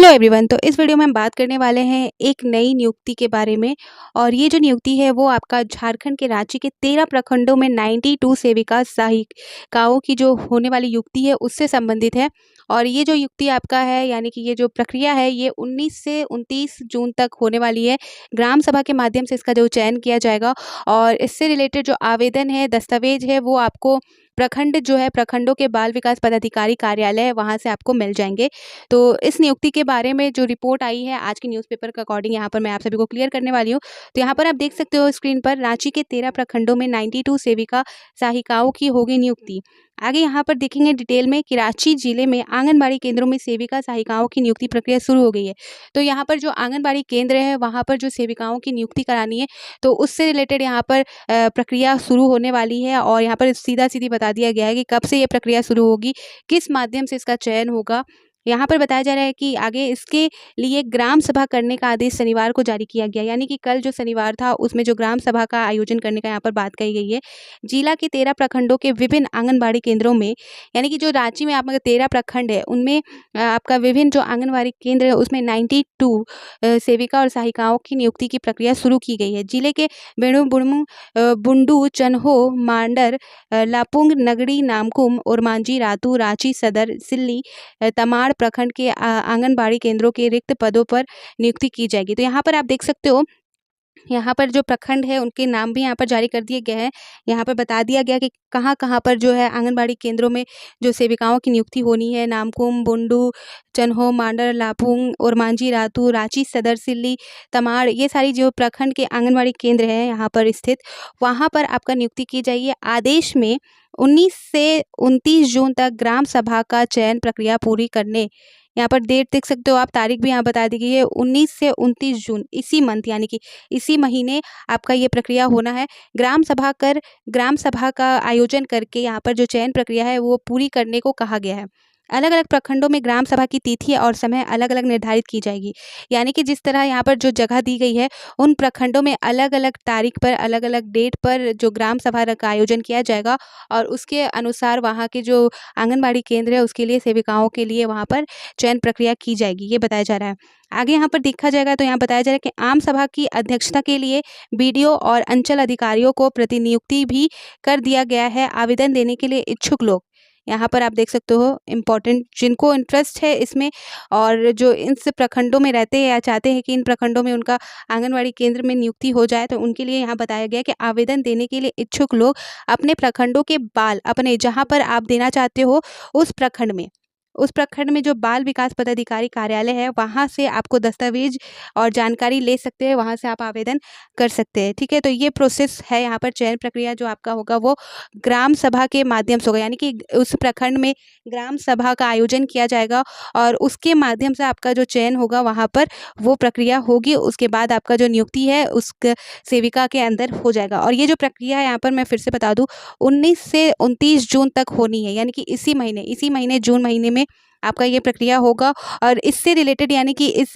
Hello everyone. तो इस video में हम बात करने वाले हैं एक नई नियुक्ति के बारे में। और ये जो नियुक्ति है वो आपका झारखंड के रांची के 13 प्रखंडों में 92 सेविका सहायिकाओं की जो होने वाली नियुक्ति है उससे संबंधित है। और ये जो नियुक्ति आपका है यानी कि ये जो प्रक्रिया है ये 19 से 29 जून तक होने वाली है। ग्राम सभा के माध्यम से इसका जो चयन किया जाएगा और इससे रिलेटेड जो आवेदन है, दस्तावेज है, वो आपको प्रखंड जो है प्रखंडों के बाल विकास पदाधिकारी कार्यालय है वहाँ से आपको मिल जाएंगे। तो इस नियुक्ति के बारे में जो रिपोर्ट आई है आज के न्यूज़पेपर के अकॉर्डिंग यहाँ पर मैं आप सभी को क्लियर करने वाली हूँ। तो यहाँ पर आप देख सकते हो स्क्रीन पर रांची के 13 प्रखंडों में 92 सेविका सहायिकाओं की होगी नियुक्ति। आगे यहाँ पर देखेंगे डिटेल में कि रांची जिले में आंगनबाड़ी केंद्रों में सेविका सहायिकाओं की नियुक्ति प्रक्रिया शुरू हो गई है। तो यहाँ पर जो आंगनबाड़ी केंद्र है वहाँ पर जो सेविकाओं की नियुक्ति करानी है तो उससे रिलेटेड यहाँ पर प्रक्रिया शुरू होने वाली है। और यहाँ पर सीधा सीधी बता दिया गया है कि कब से ये प्रक्रिया शुरू होगी, किस माध्यम से इसका चयन होगा। यहाँ पर बताया जा रहा है कि आगे इसके लिए ग्राम सभा करने का आदेश शनिवार को जारी किया गया, यानी कि कल जो शनिवार था उसमें जो ग्राम सभा का आयोजन करने का यहाँ पर बात कही गई है। जिला के 13 प्रखंडों के विभिन्न आंगनबाड़ी केंद्रों में, यानी कि जो रांची में आपका 13 प्रखंड है उनमें आपका विभिन्न जो आंगनबाड़ी केंद्र है उसमें 92 सेविका और सहायिकाओं की नियुक्ति की प्रक्रिया शुरू की गई है। जिले के बेणु बुड़मू बुंडू, चन्हो, मांडर, लापुंग, नगड़ी, नामकुम, ओरमांझी, रातू, रांची सदर, सिल्ली, तमाड़ प्रखंड के आंगनबाड़ी केंद्रों के रिक्त पदों पर नियुक्ति की जाएगी। तो यहाँ पर आप देख सकते हो, यहाँ पर जो प्रखंड है उनके नाम भी यहाँ पर जारी कर दिए गए हैं। यहाँ पर बता दिया गया कि कहाँ कहाँ पर जो है आंगनबाड़ी केंद्रों में जो सेविकाओं की नियुक्ति होनी है। नामकुम, बुंडू, चन्हो, मांडर, लापुंग, ओरमांझी, रातू, रांची सदर, सिल्ली, तमाड़, ये सारी जो प्रखंड के आंगनबाड़ी केंद्र हैं यहाँ पर स्थित, वहाँ पर आपका नियुक्ति की जाइए। आदेश में 19 से 29 जून तक ग्राम सभा का चयन प्रक्रिया पूरी करने, यहाँ पर डेट देख सकते हो आप, तारीख भी यहाँ बता दी गई है 19 से 29 जून, इसी मंथ यानी कि इसी महीने आपका ये प्रक्रिया होना है। ग्राम सभा का आयोजन करके यहाँ पर जो चयन प्रक्रिया है वो पूरी करने को कहा गया है। अलग अलग प्रखंडों में ग्राम सभा की तिथि और समय अलग अलग निर्धारित की जाएगी, यानी कि जिस तरह यहाँ पर जो जगह दी गई है उन प्रखंडों में अलग अलग तारीख पर, अलग अलग डेट पर जो ग्राम सभा का आयोजन किया जाएगा और उसके अनुसार वहाँ के जो आंगनबाड़ी केंद्र है उसके लिए सेविकाओं के लिए वहाँ पर चयन प्रक्रिया की जाएगी, ये बताया जा रहा है। आगे यहाँ पर देखा जाएगा तो यहाँ बताया जा रहा है कि आम सभा की अध्यक्षता के लिए बीडीओ और अंचल अधिकारियों को प्रतिनियुक्ति भी कर दिया गया है। आवेदन देने के लिए इच्छुक लोग, यहाँ पर आप देख सकते हो इम्पोर्टेंट, जिनको इंटरेस्ट है इसमें और जो इन प्रखंडों में रहते हैं या चाहते हैं कि इन प्रखंडों में उनका आंगनबाड़ी केंद्र में नियुक्ति हो जाए, तो उनके लिए यहाँ बताया गया कि आवेदन देने के लिए इच्छुक लोग अपने प्रखंडों के अपने जहाँ पर आप देना चाहते हो उस प्रखंड में जो बाल विकास पदाधिकारी कार्यालय है वहाँ से आपको दस्तावेज और जानकारी ले सकते हैं, वहाँ से आप आवेदन कर सकते हैं। ठीक है, तो ये प्रोसेस है। यहाँ पर चयन प्रक्रिया जो आपका होगा वो ग्राम सभा के माध्यम से होगा, यानी कि उस प्रखंड में ग्राम सभा का आयोजन किया जाएगा और उसके माध्यम से आपका जो चयन होगा वहाँ पर वो प्रक्रिया होगी। उसके बाद आपका जो नियुक्ति है उस सेविका के अंदर हो जाएगा। और ये जो प्रक्रिया है यहाँ पर मैं फिर से बता दूँ 19 से 29 जून तक होनी है, यानी कि इसी महीने जून महीने में आपका ये प्रक्रिया होगा। और इससे रिलेटेड, यानी कि इस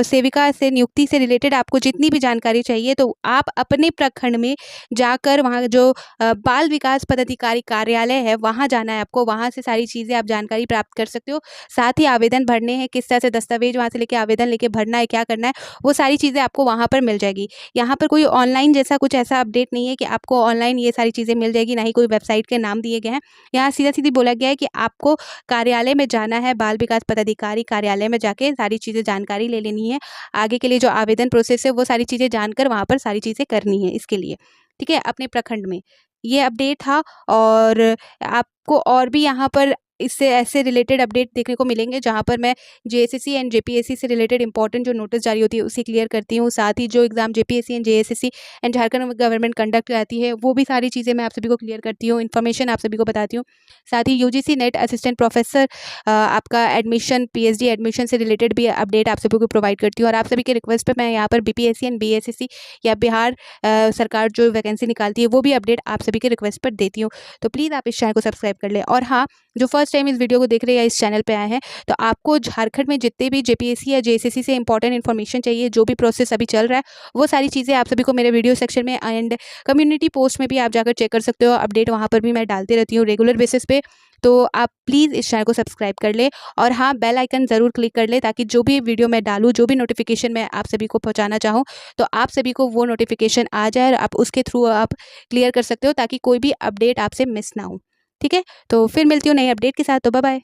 सेविका से नियुक्ति से रिलेटेड आपको जितनी भी जानकारी चाहिए तो आप अपने प्रखंड में जाकर वहाँ जो बाल विकास पदाधिकारी कार्यालय है वहाँ जाना है आपको, वहाँ से सारी चीज़ें आप जानकारी प्राप्त कर सकते हो। साथ ही आवेदन भरने हैं, किस तरह से दस्तावेज वहाँ से लेके आवेदन लेके भरना है, क्या करना है, वो सारी चीज़ें आपको वहाँ पर मिल जाएगी। यहाँ पर कोई ऑनलाइन जैसा कुछ ऐसा अपडेट नहीं है कि आपको ऑनलाइन ये सारी चीज़ें मिल जाएगी, ना ही कोई वेबसाइट के नाम दिए गए हैं। यहाँ सीधा सीधी बोला गया है कि आपको कार्यालय में जाना है, बाल विकास पदाधिकारी कार्यालय में जाके सारी चीज़ें जानकारी ले लेनी है। आगे के लिए जो आवेदन प्रोसेस है वो सारी चीज़ें जानकर वहाँ पर सारी चीज़ें करनी है इसके लिए। ठीक है, अपने प्रखंड में ये अपडेट था। और आपको और भी यहाँ पर इससे ऐसे रिलेटेड अपडेट देखने को मिलेंगे जहाँ पर मैं जेएसएससी एंड जेपीएससी से रिलेटेड इंपॉर्टेंट जो नोटिस जारी होती है उसे क्लियर करती हूँ। साथ ही जो exam JPSC and JSSC and Jharkhand government conduct कराती है वो भी सारी चीज़ें मैं आप सभी को क्लियर करती हूँ, इन्फॉर्मेशन आप सभी को बताती हूँ। साथ ही यूजीसी नेट असिस्टेंट प्रोफेसर आपका एडमिशन, पीएचडी एडमिशन से रिलेटेड भी अपडेट आप सभी को प्रोवाइड करती हूँ। और आप सभी के रिक्वेस्ट पर मैं यहाँ पर बीपीएससी एंड बीएसएससी या बिहार सरकार जो वैकेंसी निकालती है वो भी अपडेट आप सभी के रिक्वेस्ट पर देती हूँ। तो प्लीज़ आप इस चैनल को सब्सक्राइब कर ले। और हाँ, जो फर्स्ट टाइम इस वीडियो को देख रहे हैं या इस चैनल पे आए हैं तो आपको झारखंड में जितने भी जेपीएससी या जेएसएससी से इंपॉर्टेंट इन्फॉर्मेशन चाहिए, जो भी प्रोसेस अभी चल रहा है, वो सारी चीज़ें आप सभी को मेरे वीडियो सेक्शन में एंड कम्युनिटी पोस्ट में भी आप जाकर चेक कर सकते हो। अपडेट वहाँ पर भी मैं डालती रहती हूँ रेगुलर बेसिस पे। तो आप प्लीज़ इस चैनल को सब्सक्राइब कर लें और हाँ, बेल आइकन ज़रूर क्लिक कर लें ताकि जो भी वीडियो मैं डालूँ, जो भी नोटिफिकेशन मैं आप सभी को पहुँचाना चाहूँ, तो आप सभी को वो नोटिफिकेशन आ जाए और आप उसके थ्रू आप क्लियर कर सकते हो ताकि कोई भी अपडेट आपसे मिस ना हो। ठीक है? तो फिर मिलती हूँ नई अपडेट के साथ, तो बाय बाय।